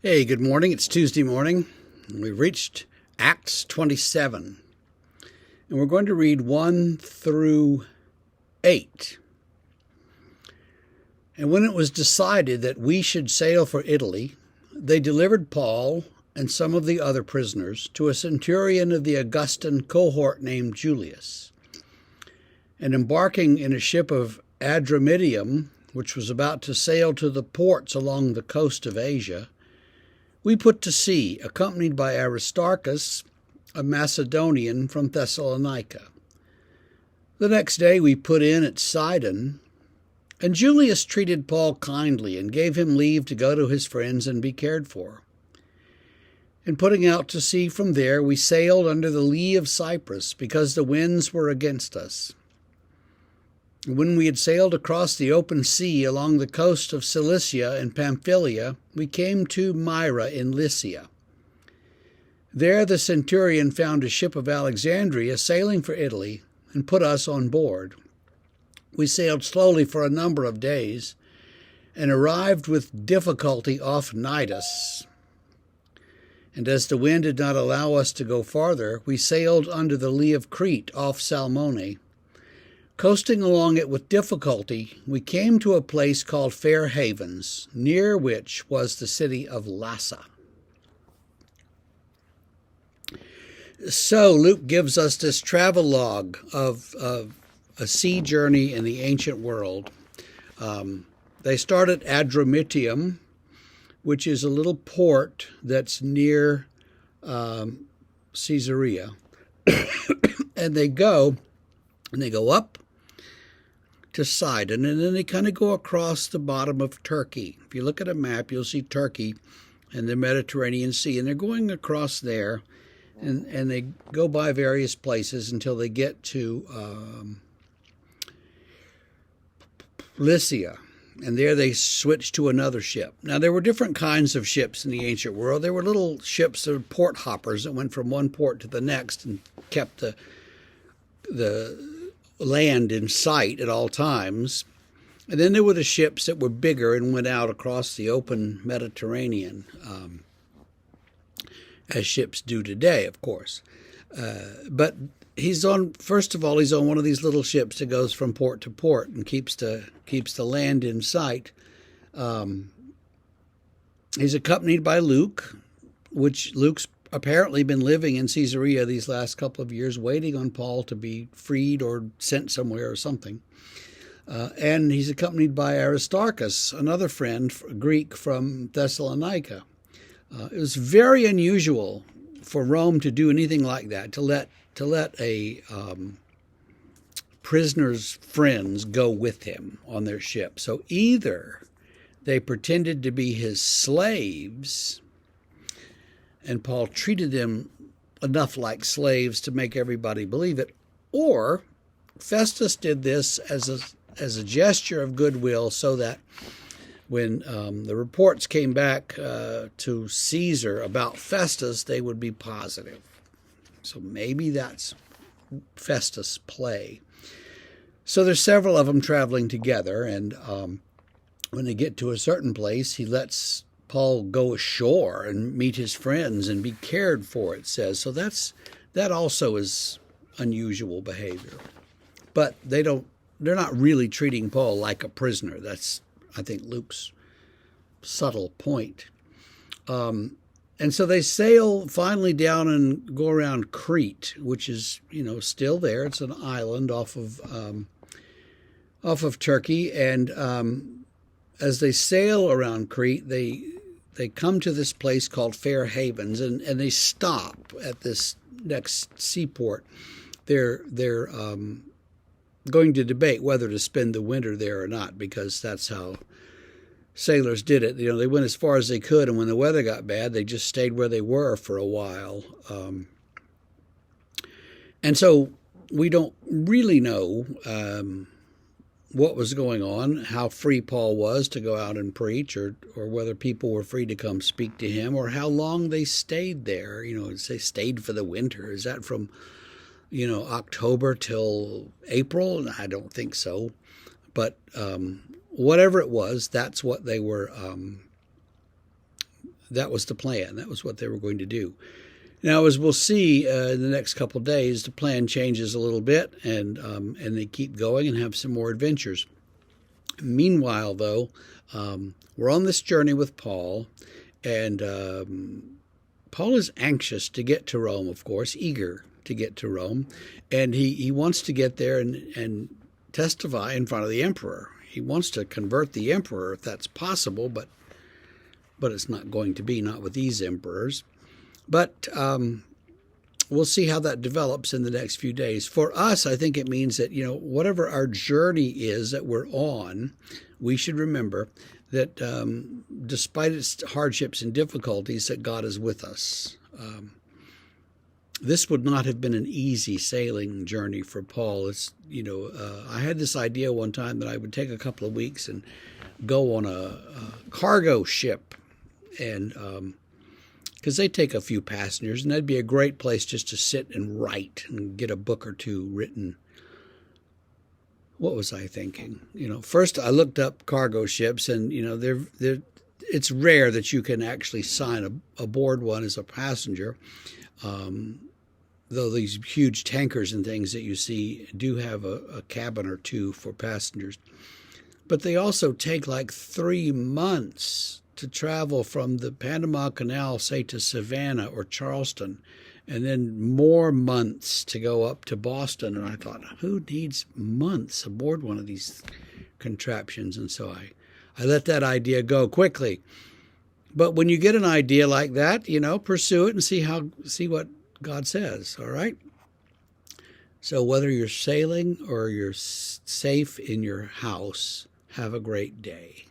Hey, good morning. It's Tuesday morning. We've reached Acts 27, and we're going to read 1 through 8. And when it was decided that we should sail for Italy, they delivered Paul and some of the other prisoners to a centurion of the Augustan cohort named Julius. And embarking in a ship of Adramyttium, which was about to sail to the ports along the coast of Asia, we put to sea, accompanied by Aristarchus, a Macedonian from Thessalonica. The next day we put in at Sidon, and Julius treated Paul kindly and gave him leave to go to his friends and be cared for. And putting out to sea from there, we sailed under the lee of Cyprus, because the winds were against us. When we had sailed across the open sea along the coast of Cilicia and Pamphylia, we came to Myra in Lycia. There the centurion found a ship of Alexandria sailing for Italy and put us on board. We sailed slowly for a number of days and arrived with difficulty off Cnidus. And as the wind did not allow us to go farther, we sailed under the lee of Crete off Salmone. Coasting along it with difficulty, we came to a place called Fair Havens, near which was the city of Lassa. So Luke gives us this travelogue of a sea journey in the ancient world. They start at Adramyttium, which is a little port that's near Caesarea. And they go up to Sidon, and then they kind of go across the bottom of Turkey. If you look at a map, you'll see Turkey and the Mediterranean Sea, and they're going across there, and they go by various places until they get to Lycia, and there they switch to another ship. Now, there were different kinds of ships in the ancient world. There were little ships that were port hoppers that went from one port to the next and kept the land in sight at all times. And then there were the ships that were bigger and went out across the open Mediterranean, as ships do today, of course. But first of all, he's on one of these little ships that goes from port to port and keeps the land in sight. He's accompanied by Luke, which Luke's apparently been living in Caesarea these last couple of years, waiting on Paul to be freed or sent somewhere or something. And he's accompanied by Aristarchus, another friend, Greek from Thessalonica. It was very unusual for Rome to do anything like that, to let a prisoner's friends go with him on their ship. So either they pretended to be his slaves, and Paul treated them enough like slaves to make everybody believe it, or Festus did this as a gesture of goodwill, so that when the reports came back to Caesar about Festus, they would be positive. So maybe that's Festus' play. So there's several of them traveling together, and when they get to a certain place, he lets Paul go ashore and meet his friends and be cared for, it says. So that also is unusual behavior. But they're not really treating Paul like a prisoner. That's, I think, Luke's subtle point. And so they sail finally down and go around Crete, which is, still there. It's an island off of Turkey. And as they sail around Crete, they come to this place called Fair Havens, and they stop at this next seaport. They're going to debate whether to spend the winter there or not, because that's how sailors did it. They went as far as they could, and when the weather got bad, they just stayed where they were for a while. And so we don't really know what was going on, how free Paul was to go out and preach, or whether people were free to come speak to him, or how long they stayed there. They stayed for the winter. Is that from, October till April? I don't think so. But whatever it was, that's what they were That was the plan. That was what they were going to do. Now, as we'll see in the next couple of days, the plan changes a little bit, and they keep going and have some more adventures. Meanwhile, though, we're on this journey with Paul, and Paul is anxious to get to Rome, of course, eager to get to Rome, and he wants to get there and testify in front of the emperor. He wants to convert the emperor if that's possible, but it's not going to be, not with these emperors. But we'll see how that develops in the next few days. For us, I think it means that, whatever our journey is that we're on, we should remember that despite its hardships and difficulties, that God is with us. This would not have been an easy sailing journey for Paul. I had this idea one time that I would take a couple of weeks and go on a cargo ship, and because they take a few passengers, and that'd be a great place just to sit and write and get a book or two written. What was I thinking? First I looked up cargo ships, and it's rare that you can actually sign aboard one as a passenger. Though these huge tankers and things that you see do have a cabin or two for passengers. But they also take like 3 months to travel from the Panama Canal, say, to Savannah or Charleston, and then more months to go up to Boston. And I thought, who needs months aboard one of these contraptions? And so I let that idea go quickly. But when you get an idea like that, pursue it and see what God says, all right? So whether you're sailing or you're safe in your house, have a great day.